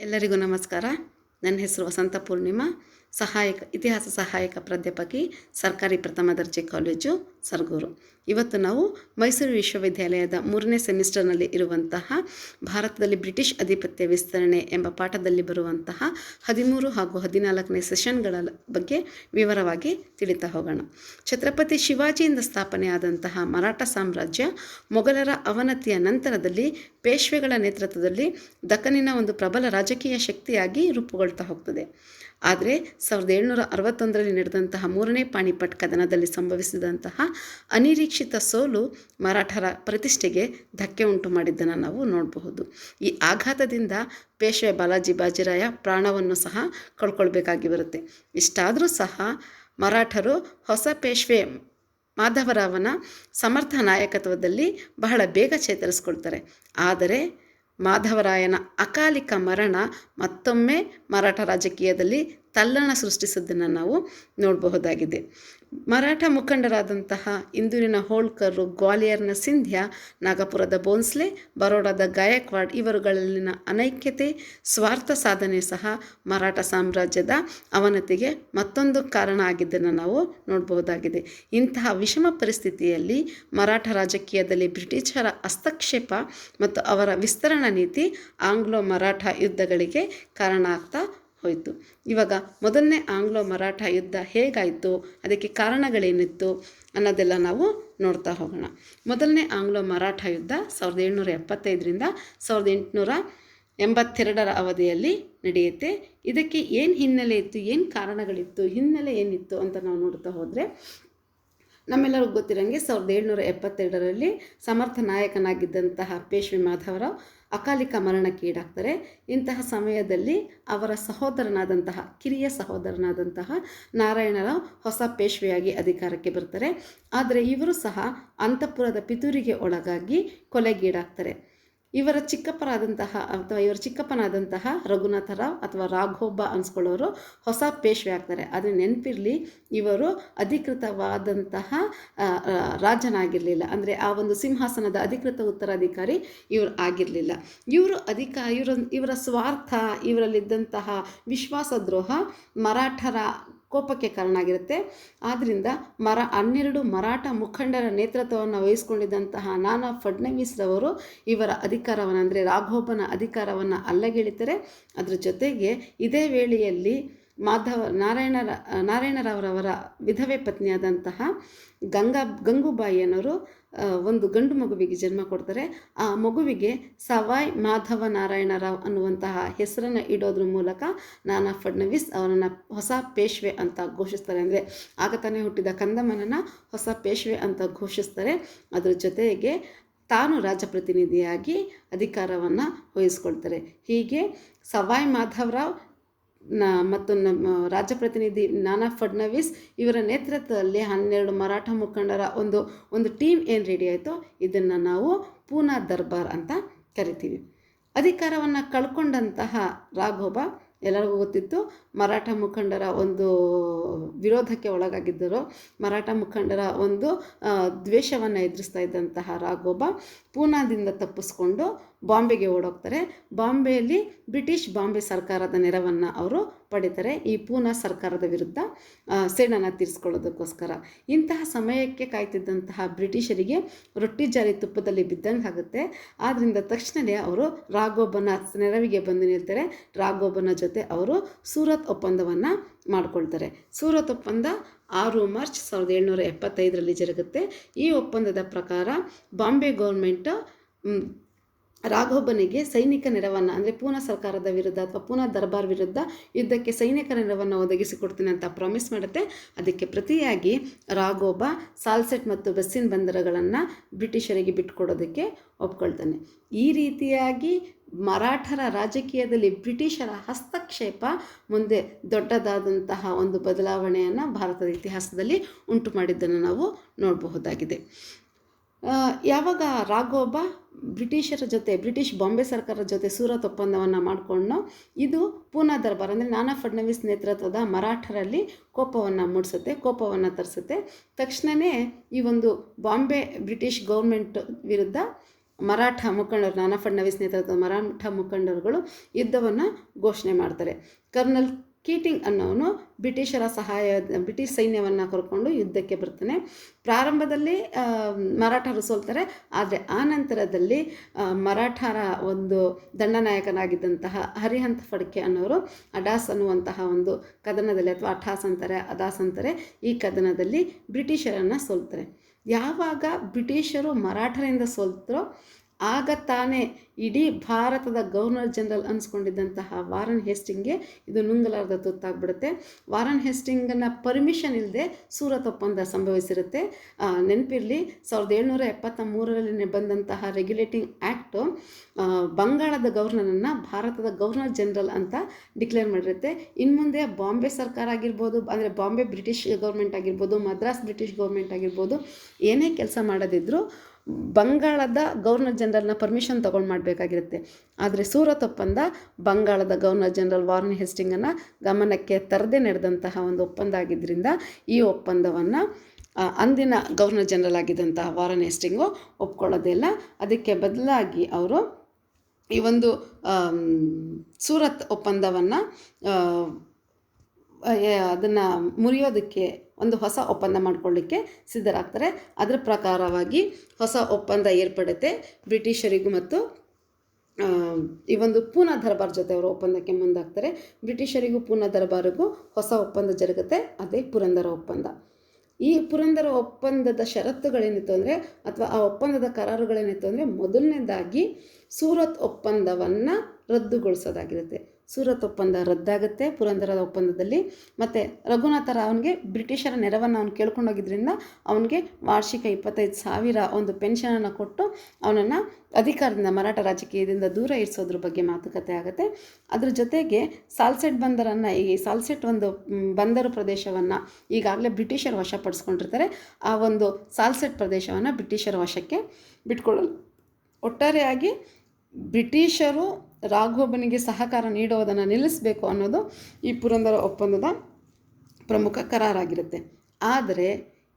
ಎಲ್ಲರಿಗೂ ನಮಸ್ಕಾರ. ನನ್ನ ಹೆಸರು ವಸಂತ ಪೂರ್ಣಿಮಾ, ಇತಿಹಾಸ ಸಹಾಯಕ ಪ್ರಾಧ್ಯಾಪಕಿ, ಸರ್ಕಾರಿ ಪ್ರಥಮ ದರ್ಜೆ ಕಾಲೇಜು, ಸರಗೂರು. ಇವತ್ತು ನಾವು ಮೈಸೂರು ವಿಶ್ವವಿದ್ಯಾಲಯದ 3ನೇ ಸೆಮಿಸ್ಟರ್ನಲ್ಲಿ ಇರುವಂತಹ ಭಾರತದಲ್ಲಿ ಬ್ರಿಟಿಷ್ ಅಧಿಪತ್ಯ ವಿಸ್ತರಣೆ ಎಂಬ ಪಾಠದಲ್ಲಿ ಬರುವಂತಹ 13 ಹಾಗೂ 14ನೇ ಸೆಷನ್ಗಳ ಬಗ್ಗೆ ವಿವರವಾಗಿ ತಿಳಿತಾ ಹೋಗೋಣ. ಛತ್ರಪತಿ ಶಿವಾಜಿಯಿಂದ ಸ್ಥಾಪನೆಯಾದಂತಹ ಮರಾಠ ಸಾಮ್ರಾಜ್ಯ ಮೊಘಲರ ಅವನತಿಯ ನಂತರದಲ್ಲಿ ಪೇಶ್ವೆಗಳ ನೇತೃತ್ವದಲ್ಲಿ ದಕ್ಕನಿನ ಒಂದು ಪ್ರಬಲ ರಾಜಕೀಯ ಶಕ್ತಿಯಾಗಿ ರೂಪುಗೊಳ್ತಾ ಹೋಗ್ತದೆ. ಆದರೆ 1761ರಲ್ಲಿ ನಡೆದಂತಹ 3ನೇ ಪಾಣಿಪಟ್ ಕದನದಲ್ಲಿ ಸಂಭವಿಸಿದಂತಹ ಅನಿರೀಕ್ಷಿತ ಸೋಲು ಮರಾಠರ ಪ್ರತಿಷ್ಠೆಗೆ ಧಕ್ಕೆ ಉಂಟು ಮಾಡಿದ್ದನ್ನು ನಾವು ನೋಡಬಹುದು. ಈ ಆಘಾತದಿಂದ ಪೇಶ್ವೆ ಬಾಲಾಜಿ ಬಾಜಿರಾಯ ಪ್ರಾಣವನ್ನು ಸಹ ಕಳ್ಕೊಳ್ಬೇಕಾಗಿ ಬರುತ್ತೆ. ಇಷ್ಟಾದರೂ ಸಹ ಮರಾಠರು ಹೊಸ ಪೇಶ್ವೆ ಮಾಧವರಾವನ ಸಮರ್ಥ ನಾಯಕತ್ವದಲ್ಲಿ ಬಹಳ ಬೇಗ ಚೇತರಿಸ್ಕೊಳ್ತಾರೆ. ಆದರೆ ಮಾಧವರಾಯನ ಅಕಾಲಿಕ ಮರಣ ಮತ್ತೊಮ್ಮೆ ಮರಾಠ ರಾಜಕೀಯದಲ್ಲಿ ತಲ್ಲಣ ಸೃಷ್ಟಿಸಿದ್ದನ್ನು ನಾವು ನೋಡಬಹುದಾಗಿದೆ. ಮರಾಠ ಮುಖಂಡರಾದಂತಹ ಇಂದೂರಿನ ಹೋಳ್ಕರ್, ಗ್ವಾಲಿಯರ್ನ ಸಿಂಧ್ಯಾ, ನಾಗಪುರದ ಬೋನ್ಸ್ಲೆ, ಬರೋಡಾದ ಗಾಯಕ್ವಾಡ್ ಇವರುಗಳಲ್ಲಿನ ಅನೈಕ್ಯತೆ, ಸ್ವಾರ್ಥ ಸಾಧನೆ ಸಹ ಮರಾಠ ಸಾಮ್ರಾಜ್ಯದ ಅವನತಿಗೆ ಮತ್ತೊಂದು ಕಾರಣ ಆಗಿದ್ದನ್ನು ನಾವು ನೋಡಬಹುದಾಗಿದೆ. ಇಂತಹ ವಿಷಮ ಪರಿಸ್ಥಿತಿಯಲ್ಲಿ ಮರಾಠ ರಾಜಕೀಯದಲ್ಲಿ ಬ್ರಿಟಿಷರ ಹಸ್ತಕ್ಷೇಪ ಮತ್ತು ಅವರ ವಿಸ್ತರಣಾ ನೀತಿ ಆಂಗ್ಲೋ ಮರಾಠ ಯುದ್ಧಗಳಿಗೆ ಕಾರಣ ಆಗ್ತಾ ಹೋಯಿತು. ಇವಾಗ ಮೊದಲನೇ ಆಂಗ್ಲೋ ಮರಾಠ ಯುದ್ಧ ಹೇಗಾಯಿತು, ಅದಕ್ಕೆ ಕಾರಣಗಳೇನಿತ್ತು ಅನ್ನೋದೆಲ್ಲ ನಾವು ನೋಡ್ತಾ ಹೋಗೋಣ. ಮೊದಲನೇ ಆಂಗ್ಲೋ ಮರಾಠ ಯುದ್ಧ 1775ರಿಂದ 1882ರ ಅವಧಿಯಲ್ಲಿ ನಡೆಯುತ್ತೆ. ಇದಕ್ಕೆ ಏನು ಹಿನ್ನೆಲೆ ಇತ್ತು, ಏನು ಕಾರಣಗಳಿತ್ತು, ಹಿನ್ನೆಲೆ ಏನಿತ್ತು ಅಂತ ನಾವು ನೋಡ್ತಾ ಹೋದರೆ, ನಮ್ಮೆಲ್ಲರಿಗೂ ಗೊತ್ತಿರೋಂಗೆ 1772ರಲ್ಲಿ ಸಮರ್ಥ ನಾಯಕನಾಗಿದ್ದಂತಹ ಪೇಶ್ವೆ ಮಾಧವರಾವ್ ಅಕಾಲಿಕ ಮರಣಕ್ಕೀಡಾಗ್ತಾರೆ. ಇಂತಹ ಸಮಯದಲ್ಲಿ ಅವರ ಕಿರಿಯ ಸಹೋದರನಾದಂತಹ ನಾರಾಯಣರಾವ್ ಹೊಸ ಪೇಶ್ವೆಯಾಗಿ ಅಧಿಕಾರಕ್ಕೆ ಬರ್ತಾರೆ. ಆದರೆ ಇವರು ಸಹ ಅಂತಃಪುರದ ಪಿತೂರಿಗೆ ಒಳಗಾಗಿ ಕೊಲೆಗೀಡಾಗ್ತಾರೆ. ಇವರ ಚಿಕ್ಕಪ್ಪನಾದಂತಹ ರಘುನಾಥರಾವ್ ಅಥವಾ ರಾಘೋಬ ಅನ್ಸ್ಕೊಳ್ಳೋರು ಹೊಸ ಪೇಶ್ವೆ ಆಗ್ತಾರೆ. ಆದರೆ ನೆನಪಿರಲಿ, ಇವರು ಅಧಿಕೃತವಾದಂತಹ ರಾಜನಾಗಿರಲಿಲ್ಲ. ಅಂದರೆ ಆ ಒಂದು ಸಿಂಹಾಸನದ ಅಧಿಕೃತ ಉತ್ತರಾಧಿಕಾರಿ ಇವರು ಆಗಿರಲಿಲ್ಲ. ಇವರ ಸ್ವಾರ್ಥ, ಇವರಲ್ಲಿದ್ದಂತಹ ವಿಶ್ವಾಸದ್ರೋಹ ಮರಾಠರ ಕೋಪಕ್ಕೆ ಕಾರಣ ಆಗಿರುತ್ತೆ. ಆದ್ದರಿಂದ 12 ಮರಾಠ ಮುಖಂಡರ ನೇತೃತ್ವವನ್ನು ವಹಿಸ್ಕೊಂಡಿದ್ದಂತಹ ನಾನಾ ಫಡ್ನವೀಸ್ರವರು ಇವರ ಅಧಿಕಾರವನ್ನು, ಅಂದರೆ ರಾಘೋಬನ ಅಧಿಕಾರವನ್ನು ಅಲ್ಲಗೆಳಿತಾರೆ. ಅದರ ಜೊತೆಗೆ ಇದೇ ವೇಳೆಯಲ್ಲಿ ನಾರಾಯಣರಾವ್ರವರ ವಿಧವೆ ಪತ್ನಿಯಾದಂತಹ ಗಂಗೂಬಾಯಿಯನ್ನವರು ಒಂದು ಗಂಡು ಮಗುವಿಗೆ ಜನ್ಮ ಕೊಡ್ತಾರೆ. ಆ ಮಗುವಿಗೆ ಸವಾಯ್ ಮಾಧವ ನಾರಾಯಣರಾವ್ ಅನ್ನುವಂತಹ ಹೆಸರನ್ನು ಇಡೋದ್ರ ಮೂಲಕ ನಾನಾ ಫಡ್ನವೀಸ್ ಅವರನ್ನು ಹೊಸ ಪೇಶ್ವೆ ಅಂತ ಘೋಷಿಸ್ತಾರೆ. ಅಂದರೆ ಆಗ ತಾನೇ ಹುಟ್ಟಿದ ಕಂದಮ್ಮನನ್ನು ಹೊಸ ಪೇಶ್ವೆ ಅಂತ ಘೋಷಿಸ್ತಾರೆ. ಅದರ ಜೊತೆಗೆ ತಾನು ರಾಜಪ್ರತಿನಿಧಿಯಾಗಿ ಅಧಿಕಾರವನ್ನು ವಹಿಸ್ಕೊಳ್ತಾರೆ. ಹೀಗೆ ಸವಾಯ್ ಮಾಧವರಾವ್ ಮತ್ತು ರಾಜಪ್ರತಿನಿಧಿ ನಾನಾ ಫಡ್ನವೀಸ್ ಇವರ ನೇತೃತ್ವದಲ್ಲಿ 12 ಮರಾಠ ಮುಖಂಡರ ಒಂದು ಟೀಮ್ ಏನು ರೆಡಿ ಆಯಿತೋ ಇದನ್ನು ನಾವು ಪೂನಾ ದರ್ಬಾರ್ ಅಂತ ಕರಿತೀವಿ. ಅಧಿಕಾರವನ್ನು ಕಳ್ಕೊಂಡಂತಹ ರಾಘೋಬ, ಎಲ್ಲರಿಗೂ ಗೊತ್ತಿತ್ತು, ಮರಾಠ ಮುಖಂಡರ ಒಂದು ವಿರೋಧಕ್ಕೆ ಒಳಗಾಗಿದ್ದರು. ಮರಾಠ ಮುಖಂಡರ ಒಂದು ದ್ವೇಷವನ್ನು ಎದುರಿಸ್ತಾ ಇದ್ದಂತಹ ರಾಘೋಬ ಪೂನಾದಿಂದ ತಪ್ಪಿಸ್ಕೊಂಡು ಬಾಂಬೆಗೆ ಓಡೋಗ್ತಾರೆ. ಬಾಂಬೆಯಲ್ಲಿ ಬ್ರಿಟಿಷ್ ಬಾಂಬೆ ಸರ್ಕಾರದ ನೆರವನ್ನು ಅವರು ಪಡಿತಾರೆ ಈ ಪೂನಾ ಸರ್ಕಾರದ ವಿರುದ್ಧ ಸೇಡನ್ನು ತೀರಿಸ್ಕೊಳ್ಳೋದಕ್ಕೋಸ್ಕರ. ಇಂತಹ ಸಮಯಕ್ಕೆ ಕಾಯ್ತಿದ್ದಂತಹ ಬ್ರಿಟಿಷರಿಗೆ ರೊಟ್ಟಿ ಜಾರಿ ತುಪ್ಪದಲ್ಲಿ ಬಿದ್ದಂಗೆ ಆಗುತ್ತೆ. ಆದ್ದರಿಂದ ತಕ್ಷಣವೇ ಅವರು ರಾಘೋಬನ ನೆರವಿಗೆ ಬಂದು ನಿಲ್ತಾರೆ. ರಾಘೋಬನ ಜೊತೆ ಅವರು ಸೂರತ್ ಒಪ್ಪಂದವನ್ನು ಮಾಡಿಕೊಳ್ತಾರೆ. ಸೂರತ್ ಒಪ್ಪಂದ 6 ಮಾರ್ಚ್ 1775ರಲ್ಲಿ ಜರುಗುತ್ತೆ. ಈ ಒಪ್ಪಂದದ ಪ್ರಕಾರ ಬಾಂಬೆ ಗೌರ್ಮೆಂಟ್ ರಾಘೋಬನಿಗೆ ಸೈನಿಕ ನೆರವನ್ನು, ಅಂದರೆ ಪೂನಾ ಸರ್ಕಾರದ ವಿರುದ್ಧ ಅಥವಾ ಪೂನಾ ದರ್ಬಾರ್ ವಿರುದ್ಧ ಯುದ್ಧಕ್ಕೆ ಸೈನಿಕ ನೆರವನ್ನು ಒದಗಿಸಿಕೊಡ್ತೀನಿ ಅಂತ ಪ್ರಾಮಿಸ್ ಮಾಡುತ್ತೆ. ಅದಕ್ಕೆ ಪ್ರತಿಯಾಗಿ ರಾಘೋಬ ಸಾಲ್ಸೆಟ್ ಮತ್ತು ಬೆಸ್ಸಿನ್ ಬಂದರುಗಳನ್ನು ಬ್ರಿಟಿಷರಿಗೆ ಬಿಟ್ಟುಕೊಡೋದಕ್ಕೆ ಒಪ್ಕೊಳ್ತಾನೆ. ಈ ರೀತಿಯಾಗಿ ಮರಾಠರ ರಾಜಕೀಯದಲ್ಲಿ ಬ್ರಿಟಿಷರ ಹಸ್ತಕ್ಷೇಪ ಮುಂದೆ ದೊಡ್ಡದಾದಂತಹ ಒಂದು ಬದಲಾವಣೆಯನ್ನು ಭಾರತದ ಇತಿಹಾಸದಲ್ಲಿ ಉಂಟು ಮಾಡಿದ್ದನ್ನು ನಾವು ನೋಡಬಹುದಾಗಿದೆ. ಯಾವಾಗ ರಾಘೋಬ ಬ್ರಿಟಿಷ್ ಬಾಂಬೆ ಸರ್ಕಾರದ ಜೊತೆ ಸೂರತ್ ಒಪ್ಪಂದವನ್ನು ಮಾಡಿಕೊಂಡು ಇದು ಪೂನಾ ದರ್ಬಾರ್, ಅಂದರೆ ನಾನಾ ಫಡ್ನವೀಸ್ ನೇತೃತ್ವದ ಮರಾಠರಲ್ಲಿ ಕೋಪವನ್ನು ತರಿಸುತ್ತೆ. ತಕ್ಷಣವೇ ಈ ಒಂದು ಬಾಂಬೆ ಬ್ರಿಟಿಷ್ ಗೌರ್ಮೆಂಟ್ ವಿರುದ್ಧ ಮರಾಠ ಮುಖಂಡರು, ನಾನಾ ಫಡ್ನವೀಸ್ ನೇತೃತ್ವದ ಮರಾಠ ಮುಖಂಡರುಗಳು ಯುದ್ಧವನ್ನು ಘೋಷಣೆ ಮಾಡ್ತಾರೆ. ಕರ್ನಲ್ ಕೀಟಿಂಗ್ ಅನ್ನೋನು ಬ್ರಿಟಿಷ್ ಸೈನ್ಯವನ್ನು ಕರ್ಕೊಂಡು ಯುದ್ಧಕ್ಕೆ ಬರ್ತಾನೆ. ಪ್ರಾರಂಭದಲ್ಲಿ ಮರಾಠರು ಸೋಲ್ತಾರೆ, ಆದರೆ ಆ ನಂತರದಲ್ಲಿ ಮರಾಠರ ಒಂದು ದಂಡನಾಯಕನಾಗಿದ್ದಂತಹ ಹರಿಹಂತ್ ಫಡ್ಕೆ ಅನ್ನೋರು ಅಡಾಸ್ ಅನ್ನುವಂತಹ ಒಂದು ಕದನದಲ್ಲಿ, ಅಥವಾ ಅಠಾಸ್ ಅಂತಾರೆ, ಅದಾಸ್ ಅಂತಾರೆ, ಈ ಕದನದಲ್ಲಿ ಬ್ರಿಟಿಷರನ್ನು ಸೋಲ್ತಾರೆ. ಯಾವಾಗ ಬ್ರಿಟಿಷರು ಮರಾಠರಿಂದ ಸೋಲ್ತರೋ ಆಗ ತಾನೇ ಇಡೀ ಭಾರತದ ಗವರ್ನರ್ ಜನರಲ್ ಅನ್ಸ್ಕೊಂಡಿದ್ದಂತಹ ವಾರನ್ ಹೇಸ್ಟಿಂಗ್ಗೆ ಇದು ನುಂಗಲಾರದ ತುತ್ತಾಗ್ಬಿಡುತ್ತೆ. ವಾರನ್ ಹೇಸ್ಟಿಂಗನ್ನು ಪರ್ಮಿಷನ್ ಇಲ್ಲದೆ ಸೂರತ್ ಒಪ್ಪಂದ ಸಂಭವಿಸಿರುತ್ತೆ. ನೆನಪಿರಲಿ, 1773ರಲ್ಲಿ ಬಂದಂತಹ ರೆಗ್ಯುಲೇಟಿಂಗ್ ಆ್ಯಕ್ಟು ಬಂಗಾಳದ ಗವರ್ನರನ್ನು ಭಾರತದ ಗವರ್ನರ್ ಜನರಲ್ ಅಂತ ಡಿಕ್ಲೇರ್ ಮಾಡಿರುತ್ತೆ. ಇನ್ನು ಮುಂದೆ ಬಾಂಬೆ ಸರ್ಕಾರ ಆಗಿರ್ಬೋದು, ಅಂದರೆ ಬಾಂಬೆ ಬ್ರಿಟಿಷ್ ಗೌರ್ಮೆಂಟ್ ಆಗಿರ್ಬೋದು, ಮದ್ರಾಸ್ ಬ್ರಿಟಿಷ್ ಗೌರ್ಮೆಂಟ್ ಆಗಿರ್ಬೋದು, ಏನೇ ಕೆಲಸ ಮಾಡೋದಿದ್ರು ಬಂಗಾಳದ ಗವರ್ನರ್ ಜನರಲ್ನ ಪರ್ಮಿಷನ್ ತೊಗೊಂಡು ಮಾಡಬೇಕಾಗಿರುತ್ತೆ. ಆದರೆ ಸೂರತ್ ಒಪ್ಪಂದ ಬಂಗಾಳದ ಗವರ್ನರ್ ಜನರಲ್ ವಾರನ್ ಹೇಸ್ಟಿಂಗನ್ನು ಗಮನಕ್ಕೆ ತರದೇ ನಡೆದಂತಹ ಒಂದು ಒಪ್ಪಂದ ಆಗಿದ್ದರಿಂದ ಈ ಒಪ್ಪಂದವನ್ನು ಅಂದಿನ ಗವರ್ನರ್ ಜನರಲ್ ಆಗಿದ್ದಂತಹ ವಾರನ್ ಹೇಸ್ಟಿಂಗು ಒಪ್ಕೊಳ್ಳೋದೇ ಇಲ್ಲ. ಅದಕ್ಕೆ ಬದಲಾಗಿ ಅವರು ಈ ಒಂದು ಸೂರತ್ ಒಪ್ಪಂದವನ್ನು ಅದನ್ನು ಮುರಿಯೋದಕ್ಕೆ ಒಂದು ಹೊಸ ಒಪ್ಪಂದ ಮಾಡಿಕೊಳ್ಳಿಕ್ಕೆ ಸಿದ್ಧರಾಗ್ತಾರೆ. ಅದರ ಪ್ರಕಾರವಾಗಿ ಹೊಸ ಒಪ್ಪಂದ ಏರ್ಪಡುತ್ತೆ. ಬ್ರಿಟಿಷರಿಗೂ ಮತ್ತು ಈ ಒಂದು ಪೂನಾ ದರ್ಬಾರ್ ಜೊತೆ ಅವರು ಒಪ್ಪಂದಕ್ಕೆ ಮುಂದಾಗ್ತಾರೆ. ಬ್ರಿಟಿಷರಿಗೂ ಪೂನಾ ದರ್ಬಾರಿಗೂ ಹೊಸ ಒಪ್ಪಂದ ಜರುಗುತ್ತೆ, ಅದೇ ಪುರಂದರ ಒಪ್ಪಂದ. ಈ ಪುರಂದರ ಒಪ್ಪಂದದ ಷರತ್ತುಗಳೇನಿತ್ತು ಅಂದರೆ, ಅಥವಾ ಆ ಒಪ್ಪಂದದ ಕರಾರುಗಳೇನಿತ್ತು ಅಂದರೆ, ಮೊದಲನೇದಾಗಿ ಸೂರತ್ ಒಪ್ಪಂದವನ್ನು ರದ್ದುಗೊಳಿಸೋದಾಗಿರುತ್ತೆ. ಸೂರತ್ ಒಪ್ಪಂದ ರದ್ದಾಗುತ್ತೆ ಪುರಂದರದ ಒಪ್ಪಂದದಲ್ಲಿ. ಮತ್ತು ರಘುನಾಥ ರಾವ್ಗೆ ಬ್ರಿಟಿಷರ ನೆರವನ್ನು ಅವನು ಕೇಳ್ಕೊಂಡೋಗಿದ್ದರಿಂದ ಅವನಿಗೆ ವಾರ್ಷಿಕ 25,000 ಒಂದು ಪೆನ್ಷನನ್ನು ಕೊಟ್ಟು ಅವನನ್ನು ಅಧಿಕಾರದಿಂದ, ಮರಾಠ ರಾಜಕೀಯದಿಂದ ದೂರ ಇರಿಸೋದ್ರ ಬಗ್ಗೆ ಮಾತುಕತೆ ಆಗುತ್ತೆ. ಅದ್ರ ಜೊತೆಗೆ ಸಾಲ್ಸೆಟ್ ಬಂದರನ್ನು, ಈ ಸಾಲ್ಸೆಟ್ ಒಂದು ಬಂದರು ಪ್ರದೇಶವನ್ನು ಈಗಾಗಲೇ ಬ್ರಿಟಿಷರು ವಶಪಡಿಸ್ಕೊಂಡಿರ್ತಾರೆ. ಆ ಒಂದು ಸಾಲ್ಸೆಟ್ ಪ್ರದೇಶವನ್ನು ಬ್ರಿಟಿಷರ ವಶಕ್ಕೆ ಬಿಟ್ಕೊಳ್ಳಲು, ಒಟ್ಟಾರೆಯಾಗಿ ಬ್ರಿಟಿಷರು ರಾಘೋಬನಿಗೆ ಸಹಕಾರ ನೀಡೋದನ್ನು ನಿಲ್ಲಿಸಬೇಕು ಅನ್ನೋದು ಈ ಪುರಂದರ ಒಪ್ಪಂದದ ಪ್ರಮುಖ ಕರಾರಾಗಿರುತ್ತೆ. ಆದರೆ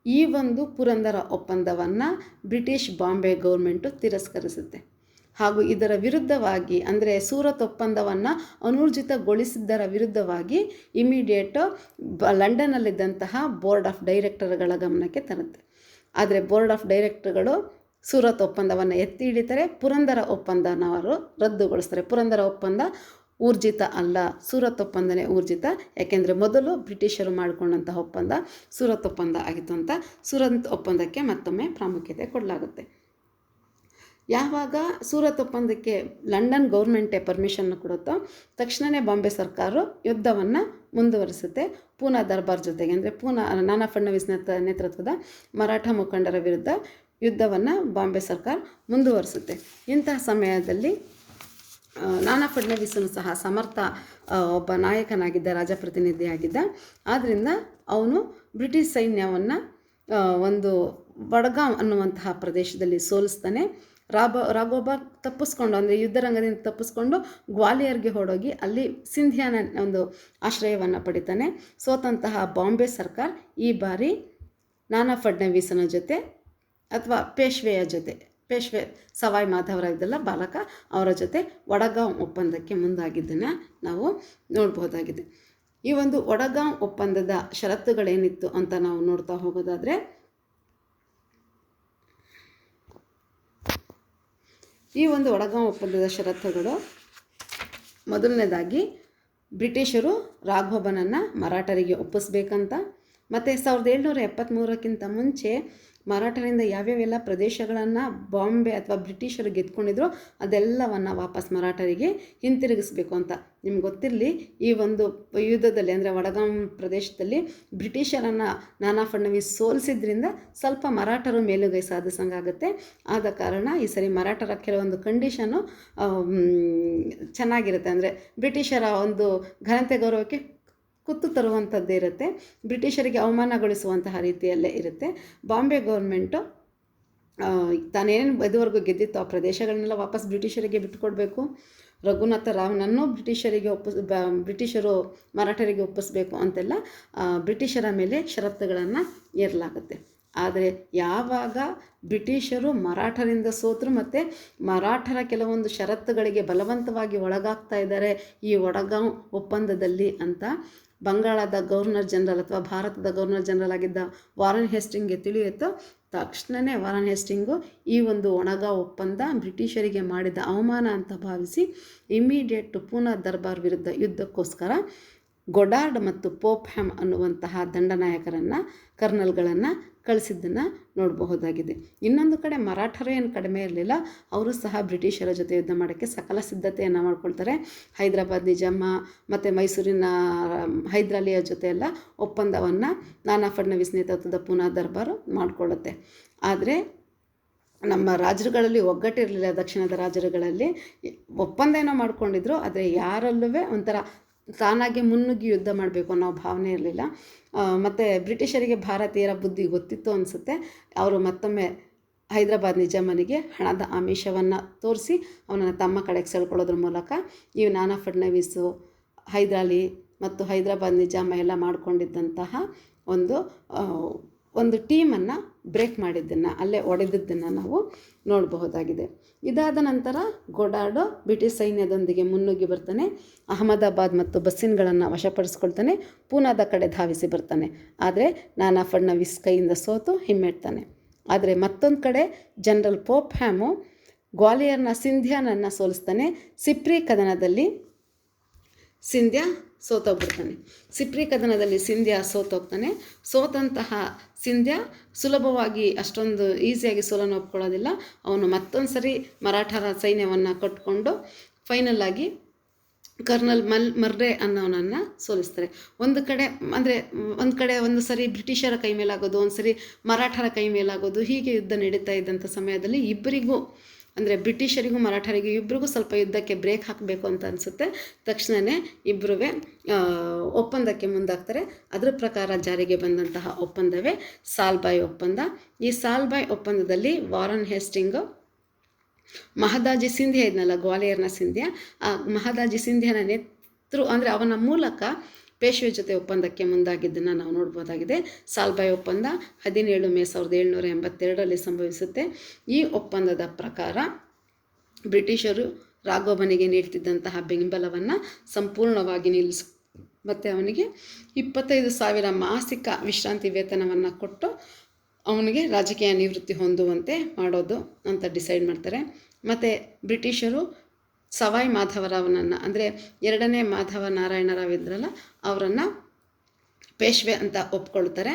ಈ ಒಂದು ಪುರಂದರ ಒಪ್ಪಂದವನ್ನು ಬ್ರಿಟಿಷ್ ಬಾಂಬೆ ಗೌರ್ಮೆಂಟು ತಿರಸ್ಕರಿಸುತ್ತೆ. ಹಾಗೂ ಇದರ ವಿರುದ್ಧವಾಗಿ, ಅಂದರೆ ಸೂರತ್ ಒಪ್ಪಂದವನ್ನು ಅನೂರ್ಜಿತಗೊಳಿಸಿದ್ದರ ವಿರುದ್ಧವಾಗಿ ಇಮಿಡಿಯೇಟು ಲಂಡನ್ನಲ್ಲಿದ್ದಂತಹ ಬೋರ್ಡ್ ಆಫ್ ಡೈರೆಕ್ಟರ್ಗಳ ಗಮನಕ್ಕೆ ತರುತ್ತೆ. ಆದರೆ ಬೋರ್ಡ್ ಆಫ್ ಡೈರೆಕ್ಟರ್ಗಳು ಸೂರತ್ ಒಪ್ಪಂದವನ್ನು ಎತ್ತಿ ಹಿಡಿತಾರೆ, ಪುರಂದರ ಒಪ್ಪಂದನ ಅವರು ರದ್ದುಗೊಳಿಸ್ತಾರೆ. ಪುರಂದರ ಒಪ್ಪಂದ ಊರ್ಜಿತ ಅಲ್ಲ, ಸೂರತ್ ಒಪ್ಪಂದನೇ ಊರ್ಜಿತ. ಯಾಕೆಂದರೆ ಮೊದಲು ಬ್ರಿಟಿಷರು ಮಾಡಿಕೊಂಡಂತಹ ಒಪ್ಪಂದ ಸೂರತ್ ಒಪ್ಪಂದ ಆಗಿತ್ತು ಅಂತ ಸೂರತ್ ಒಪ್ಪಂದಕ್ಕೆ ಮತ್ತೊಮ್ಮೆ ಪ್ರಾಮುಖ್ಯತೆ ಕೊಡಲಾಗುತ್ತೆ. ಯಾವಾಗ ಸೂರತ್ ಒಪ್ಪಂದಕ್ಕೆ ಲಂಡನ್ ಗೌರ್ಮೆಂಟೇ ಪರ್ಮಿಷನ್ ಕೊಡುತ್ತೋ ತಕ್ಷಣವೇ ಬಾಂಬೆ ಸರ್ಕಾರ ಯುದ್ಧವನ್ನು ಮುಂದುವರಿಸುತ್ತೆ. ಪೂನಾ ದರ್ಬಾರ್ ಜೊತೆಗೆ, ಅಂದರೆ ನಾನಾ ಫಡ್ನವೀಸ್ ನೇತೃತ್ವದ ಮರಾಠ ಮುಖಂಡರ ವಿರುದ್ಧ ಯುದ್ಧವನ್ನು ಬಾಂಬೆ ಸರ್ಕಾರ ಮುಂದುವರಿಸುತ್ತೆ. ಇಂತಹ ಸಮಯದಲ್ಲಿ ನಾನಾ ಫಡ್ನವೀಸನು ಸಹ ಸಮರ್ಥ ಒಬ್ಬ ನಾಯಕನಾಗಿದ್ದ, ರಾಜಪ್ರತಿನಿಧಿಯಾಗಿದ್ದ. ಆದ್ದರಿಂದ ಅವನು ಬ್ರಿಟಿಷ್ ಸೈನ್ಯವನ್ನು ಒಂದು ವಡಗಾಂವ್ ಅನ್ನುವಂತಹ ಪ್ರದೇಶದಲ್ಲಿ ಸೋಲಿಸ್ತಾನೆ. ರಾಘೋಬ ತಪ್ಪಿಸ್ಕೊಂಡು, ಅಂದರೆ ಯುದ್ಧರಂಗದಿಂದ ತಪ್ಪಿಸ್ಕೊಂಡು ಗ್ವಾಲಿಯರ್ಗೆ ಹೊರಡೋಗಿ ಅಲ್ಲಿ ಸಿಂಧಿಯಾನ ಒಂದು ಆಶ್ರಯವನ್ನು ಪಡಿತಾನೆ. ಸೋತಂತಹ ಬಾಂಬೆ ಸರ್ಕಾರ ಈ ಬಾರಿ ನಾನಾ ಫಡ್ನವೀಸನ ಜೊತೆ, ಅಥವಾ ಪೇಶ್ವೆ ಸವಾಯ್ ಮಾಧವರಾವ್ ಇದ್ದಲ್ಲ ಬಾಲಕ, ಅವರ ಜೊತೆ ವಡಗಾಂವ್ ಒಪ್ಪಂದಕ್ಕೆ ಮುಂದಾಗಿದ್ದನ್ನು ನಾವು ನೋಡ್ಬೋದಾಗಿದೆ. ಈ ಒಂದು ವಡಗಾಂವ್ ಒಪ್ಪಂದದ ಷರತ್ತುಗಳೇನಿತ್ತು ಅಂತ ನಾವು ನೋಡ್ತಾ ಹೋಗೋದಾದರೆ, ಈ ಒಂದು ವಡಗಾಂವ್ ಒಪ್ಪಂದದ ಷರತ್ತುಗಳು, ಮೊದಲನೇದಾಗಿ ಬ್ರಿಟಿಷರು ರಾಘೋಬನನ್ನು ಮರಾಠರಿಗೆ ಒಪ್ಪಿಸ್ಬೇಕಂತ, ಮತ್ತು 1773ಕ್ಕಿಂತ ಮುಂಚೆ ಮರಾಠರಿಂದ ಯಾವ್ಯಾವೆಲ್ಲ ಪ್ರದೇಶಗಳನ್ನು ಬಾಂಬೆ ಅಥವಾ ಬ್ರಿಟಿಷರು ಗೆದ್ಕೊಂಡಿದ್ರು ಅದೆಲ್ಲವನ್ನು ವಾಪಸ್ ಮರಾಠರಿಗೆ ಹಿಂತಿರುಗಿಸ್ಬೇಕು ಅಂತ. ನಿಮ್ಗೆ ಗೊತ್ತಿರಲಿ, ಈ ಒಂದು ಯುದ್ಧದಲ್ಲಿ, ಅಂದರೆ ವಡಗಾಂವ್ ಪ್ರದೇಶದಲ್ಲಿ ಬ್ರಿಟಿಷರನ್ನು ನಾನಾ ಫಡ್ನವೀಸ್ ಸೋಲಿಸಿದ್ರಿಂದ ಸ್ವಲ್ಪ ಮರಾಠರು ಮೇಲುಗೈ ಸಾಧಿಸಂಗಾಗುತ್ತೆ. ಆದ ಕಾರಣ ಈ ಸರಿ ಮರಾಠರ ಕೆಲವೊಂದು ಕಂಡೀಷನು ಚೆನ್ನಾಗಿರುತ್ತೆ. ಅಂದರೆ ಬ್ರಿಟಿಷರ ಒಂದು ಘನತೆ ಗೌರವಕ್ಕೆ ಕುತ್ತು ತರುವಂಥದ್ದೇ ಇರುತ್ತೆ, ಬ್ರಿಟಿಷರಿಗೆ ಅವಮಾನಗೊಳಿಸುವಂತಹ ರೀತಿಯಲ್ಲೇ ಇರುತ್ತೆ. ಬಾಂಬೆ ಗೌರ್ಮೆಂಟು ತಾನೇನು ಇದುವರೆಗೂ ಗೆದ್ದಿತ್ತು ಆ ಪ್ರದೇಶಗಳನ್ನೆಲ್ಲ ವಾಪಸ್ ಬ್ರಿಟಿಷರಿಗೆ ಬಿಟ್ಟುಕೊಡ್ಬೇಕು, ರಘುನಾಥ ರಾವ್ನನ್ನು ಬ್ರಿಟಿಷರು ಮರಾಠರಿಗೆ ಒಪ್ಪಿಸಬೇಕು ಅಂತೆಲ್ಲ ಬ್ರಿಟಿಷರ ಮೇಲೆ ಷರತ್ತುಗಳನ್ನು ಏರಲಾಗುತ್ತೆ. ಆದರೆ ಯಾವಾಗ ಬ್ರಿಟಿಷರು ಮರಾಠರಿಂದ ಸೋತರು ಮತ್ತು ಮರಾಠರ ಕೆಲವೊಂದು ಷರತ್ತುಗಳಿಗೆ ಬಲವಂತವಾಗಿ ಒಳಗಾಗ್ತಾ ಇದ್ದಾರೆ ಈ ಒಳಗಾಂವ್ ಒಪ್ಪಂದದಲ್ಲಿ ಅಂತ ಬಂಗಾಳದ ಗವರ್ನರ್ ಜನರಲ್ ಅಥವಾ ಭಾರತದ ಗವರ್ನರ್ ಜನರಲ್ ಆಗಿದ್ದ ವಾರನ್ ಹೇಸ್ಟಿಂಗ್ಗೆ ತಿಳಿಯುತ್ತೋ ತಕ್ಷಣವೇ ವಾರನ್ ಹೇಸ್ಟಿಂಗು ಈ ಒಂದು ಒಣಗಾಂವ್ ಒಪ್ಪಂದ ಬ್ರಿಟಿಷರಿಗೆ ಮಾಡಿದ ಅವಮಾನ ಅಂತ ಭಾವಿಸಿ ಇಮಿಡಿಯೇಟ್ ಪೂನಾ ದರ್ಬಾರ್ ವಿರುದ್ಧ ಯುದ್ಧಕ್ಕೋಸ್ಕರ ಗೊಡಾರ್ಡ್ ಮತ್ತು ಪೋಪ್ಹ್ಯಾಮ್ ಅನ್ನುವಂತಹ ದಂಡನಾಯಕರನ್ನು ಕರ್ನಲ್ಗಳನ್ನು ಕಳಿಸಿದ್ದನ್ನು ನೋಡಬಹುದಾಗಿದೆ. ಇನ್ನೊಂದು ಕಡೆ ಮರಾಠರು ಏನು ಕಡಿಮೆ ಇರಲಿಲ್ಲ, ಅವರು ಸಹ ಬ್ರಿಟಿಷರ ಜೊತೆ ಯುದ್ಧ ಮಾಡೋಕ್ಕೆ ಸಕಲ ಸಿದ್ಧತೆಯನ್ನು ಮಾಡ್ಕೊಳ್ತಾರೆ. ಹೈದರಾಬಾದ್ ನಿಜಾಮ ಮತ್ತು ಮೈಸೂರಿನ ಹೈದರಾಲಿಯ ಜೊತೆ ಎಲ್ಲ ಒಪ್ಪಂದವನ್ನು ನಾನಾ ಫಡ್ನವೀಸ್ ನೇತೃತ್ವದ ಪೂನಾ ದರ್ಬಾರು ಮಾಡಿಕೊಳ್ಳುತ್ತೆ. ಆದರೆ ನಮ್ಮ ರಾಜರುಗಳಲ್ಲಿ ಒಗ್ಗಟ್ಟಿರಲಿಲ್ಲ. ದಕ್ಷಿಣದ ರಾಜರುಗಳಲ್ಲಿ ಒಪ್ಪಂದ ಏನೋ ಮಾಡ್ಕೊಂಡಿದ್ರು, ಆದರೆ ಯಾರಲ್ಲೂ ಒಂಥರ ತಾನಾಗೆ ಮುನ್ನುಗ್ಗಿ ಯುದ್ಧ ಮಾಡಬೇಕು ಅನ್ನೋ ಭಾವನೆ ಇರಲಿಲ್ಲ. ಮತ್ತು ಬ್ರಿಟಿಷರಿಗೆ ಭಾರತೀಯರ ಬುದ್ಧಿ ಗೊತ್ತಿತ್ತು ಅನಿಸುತ್ತೆ. ಅವರು ಮತ್ತೊಮ್ಮೆ ಹೈದರಾಬಾದ್ ನಿಜಾಮನಿಗೆ ಹಣದ ಆಮಿಷವನ್ನು ತೋರಿಸಿ ಅವನನ್ನು ತಮ್ಮ ಕಡೆಗೆ ಸೆಳ್ಕೊಳ್ಳೋದ್ರ ಮೂಲಕ ಈ ನಾನಾ ಫಡ್ನವೀಸು, ಹೈದರಾಲಿ ಮತ್ತು ಹೈದರಾಬಾದ್ ನಿಜಾಮ ಎಲ್ಲ ಮಾಡಿಕೊಂಡಿದ್ದಂತಹ ಒಂದು ಟೀಮನ್ನು ಬ್ರೇಕ್ ಮಾಡಿದ್ದನ್ನು, ಅಲ್ಲೇ ಒಡೆದಿದ್ದನ್ನು ನಾವು ನೋಡಬಹುದಾಗಿದೆ. ಇದಾದ ನಂತರ ಗೊಡಾರ್ಡು ಬ್ರಿಟಿಷ್ ಸೈನ್ಯದೊಂದಿಗೆ ಮುನ್ನುಗ್ಗಿ ಬರ್ತಾನೆ. ಅಹಮದಾಬಾದ್ ಮತ್ತು ಬಸ್ಸಿನ್ಗಳನ್ನು ವಶಪಡಿಸ್ಕೊಳ್ತಾನೆ. ಪೂನಾದ ಕಡೆ ಧಾವಿಸಿ ಬರ್ತಾನೆ. ಆದರೆ ನಾನಾ ಫಡ್ನವೀಸ್ ಕೈಯಿಂದ ಸೋತು ಹಿಮ್ಮೆಡ್ತಾನೆ. ಆದರೆ ಮತ್ತೊಂದು ಕಡೆ ಜನರಲ್ ಪೋಪ್ಹ್ಯಾಮು ಗ್ವಾಲಿಯರ್ನ ಸಿಂಧ್ಯಾನನ್ನು ಸೋಲಿಸ್ತಾನೆ. ಸಿಪ್ರಿ ಕದನದಲ್ಲಿ ಸಿಂಧ್ಯಾ ಸೋತೋಗ್ಬಿಡ್ತಾನೆ. ಸಿಪ್ರಿ ಕದನದಲ್ಲಿ ಸಿಂಧ್ಯಾ ಸೋತೋಗ್ತಾನೆ. ಸೋತಂತಹ ಸಿಂಧ್ಯಾ ಸುಲಭವಾಗಿ ಅಷ್ಟೊಂದು ಈಸಿಯಾಗಿ ಸೋಲನ್ನು ಒಪ್ಕೊಳ್ಳೋದಿಲ್ಲ. ಅವನು ಮತ್ತೊಂದು ಸರಿ ಮರಾಠರ ಸೈನ್ಯವನ್ನು ಕಟ್ಟಿಕೊಂಡು ಫೈನಲ್ಲಾಗಿ ಕರ್ನಲ್ ಮರ್ರೆ ಅನ್ನೋನನ್ನು ಸೋಲಿಸ್ತಾರೆ. ಒಂದು ಕಡೆ ಒಂದು ಸರಿ ಬ್ರಿಟಿಷರ ಕೈ ಮೇಲಾಗೋದು, ಒಂದು ಸರಿ ಮರಾಠರ ಕೈ ಮೇಲಾಗೋದು, ಹೀಗೆ ಯುದ್ಧ ನಡೀತಾ ಇದ್ದಂಥ ಸಮಯದಲ್ಲಿ ಇಬ್ಬರಿಗೂ, ಅಂದರೆ ಬ್ರಿಟಿಷರಿಗೂ ಮರಾಠರಿಗೂ ಇಬ್ಬರಿಗೂ ಸ್ವಲ್ಪ ಯುದ್ಧಕ್ಕೆ ಬ್ರೇಕ್ ಹಾಕಬೇಕು ಅಂತ ಅನಿಸುತ್ತೆ. ತಕ್ಷಣವೇ ಇಬ್ಬರೂ ಒಪ್ಪಂದಕ್ಕೆ ಮುಂದಾಗ್ತಾರೆ. ಅದರ ಪ್ರಕಾರ ಜಾರಿಗೆ ಬಂದಂತಹ ಒಪ್ಪಂದವೇ ಸಾಲ್ಬಾಯ್ ಒಪ್ಪಂದ. ಈ ಸಾಲ್ಬಾಯ್ ಒಪ್ಪಂದದಲ್ಲಿ ವಾರನ್ ಹೇಸ್ಟಿಂಗು ಮಹದಾಜಿ ಸಿಂಧ್ಯಾ ಇದ್ನಲ್ಲ, ಗ್ವಾಲಿಯರ್ನ ಸಿಂಧ್ಯಾ, ಆ ಮಹದಾಜಿ ಸಿಂಧ್ಯಾನ ಅಂದರೆ ಅವನ ಮೂಲಕ ಪೇಶ್ವೆ ಜೊತೆ ಒಪ್ಪಂದಕ್ಕೆ ಮುಂದಾಗಿದ್ದನ್ನು ನಾವು ನೋಡ್ಬೋದಾಗಿದೆ. ಸಾಲ್ಬಾಯ್ ಒಪ್ಪಂದ 17 ಮೇ 1782 ಸಂಭವಿಸುತ್ತೆ. ಈ ಒಪ್ಪಂದದ ಪ್ರಕಾರ ಬ್ರಿಟಿಷರು ರಾಘೋಬನಿಗೆ ನೀಡ್ತಿದ್ದಂತಹ ಬೆಂಬಲವನ್ನು ಸಂಪೂರ್ಣವಾಗಿ ನಿಲ್ಲಿಸಿ ಮತ್ತು ಅವನಿಗೆ 25,000 ಮಾಸಿಕ ವಿಶ್ರಾಂತಿ ವೇತನವನ್ನು ಕೊಟ್ಟು ಅವನಿಗೆ ರಾಜಕೀಯ ನಿವೃತ್ತಿ ಹೊಂದುವಂತೆ ಮಾಡೋದು ಅಂತ ಡಿಸೈಡ್ ಮಾಡ್ತಾರೆ. ಮತ್ತು ಬ್ರಿಟಿಷರು ಸವಾಯಿ ಮಾಧವರಾವನನ್ನು, ಅಂದರೆ 2ನೇ ಮಾಧವ ನಾರಾಯಣರಾವ್ ಇದ್ರಲ್ಲ, ಅವರನ್ನು ಪೇಶ್ವೆ ಅಂತ ಒಪ್ಕೊಳ್ತಾರೆ.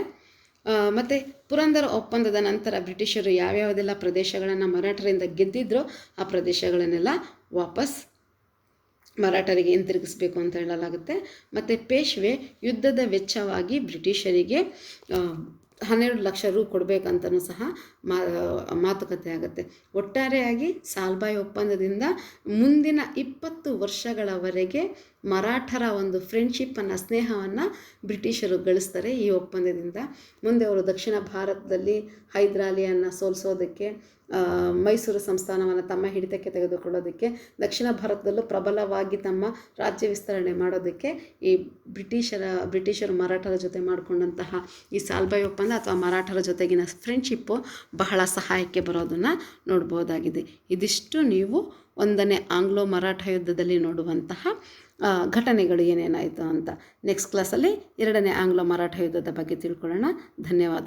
ಮತ್ತು ಪುರಂದರ ಒಪ್ಪಂದದ ನಂತರ ಬ್ರಿಟಿಷರು ಯಾವ್ಯಾವುದೆಲ್ಲ ಪ್ರದೇಶಗಳನ್ನು ಮರಾಠರಿಂದ ಗೆದ್ದಿದ್ರೋ ಆ ಪ್ರದೇಶಗಳನ್ನೆಲ್ಲ ವಾಪಸ್ ಮರಾಠರಿಗೆ ಹಿಂತಿರುಗಿಸ್ಬೇಕು ಅಂತ ಹೇಳಲಾಗುತ್ತೆ. ಮತ್ತು ಪೇಶ್ವೆ ಯುದ್ಧದ ವೆಚ್ಚವಾಗಿ ಬ್ರಿಟಿಷರಿಗೆ 12 ಲಕ್ಷ ರು ಕೊಡಬೇಕಂತನೂ ಸಹ ಮಾತುಕತೆ ಆಗುತ್ತೆ. ಒಟ್ಟಾರೆಯಾಗಿ ಸಾಲ್ಬಾಯ್ ಒಪ್ಪಂದದಿಂದ ಮುಂದಿನ 20 ವರ್ಷಗಳವರೆಗೆ ಮರಾಠರ ಒಂದು ಫ್ರೆಂಡ್ಶಿಪ್ಪನ್ನು, ಸ್ನೇಹವನ್ನು ಬ್ರಿಟಿಷರು ಗಳಿಸ್ತಾರೆ ಈ ಒಪ್ಪಂದದಿಂದ. ಮುಂದೆ ಅವರು ದಕ್ಷಿಣ ಭಾರತದಲ್ಲಿ ಹೈದರಾಲಿಯನ್ನು ಸೋಲಿಸೋದಕ್ಕೆ, ಮೈಸೂರು ಸಂಸ್ಥಾನವನ್ನು ತಮ್ಮ ಹಿಡಿತಕ್ಕೆ ತೆಗೆದುಕೊಳ್ಳೋದಕ್ಕೆ, ದಕ್ಷಿಣ ಭಾರತದಲ್ಲೂ ಪ್ರಬಲವಾಗಿ ತಮ್ಮ ರಾಜ್ಯ ವಿಸ್ತರಣೆ ಮಾಡೋದಕ್ಕೆ ಈ ಬ್ರಿಟಿಷರು ಮರಾಠರ ಜೊತೆ ಮಾಡಿಕೊಂಡಂತಹ ಈ ಸಾಲ್ಬಾಯ್ ಒಪ್ಪಂದ ಅಥವಾ ಮರಾಠರ ಜೊತೆಗಿನ ಫ್ರೆಂಡ್ಶಿಪ್ಪು ಬಹಳ ಸಹಾಯಕ್ಕೆ ಬರೋದನ್ನು ನೋಡ್ಬೋದಾಗಿದೆ. ಇದಿಷ್ಟು ನೀವು 1ನೇ ಆಂಗ್ಲೋ ಮರಾಠ ಯುದ್ಧದಲ್ಲಿ ನೋಡುವಂತಹ ಘಟನೆಗಳು ಏನೇನಾಯಿತು ಅಂತ. ನೆಕ್ಸ್ಟ್ ಕ್ಲಾಸಲ್ಲಿ 2ನೇ ಆಂಗ್ಲೋ ಮರಾಠ ಯುದ್ಧದ ಬಗ್ಗೆ ತಿಳ್ಕೊಳ್ಳೋಣ. ಧನ್ಯವಾದ.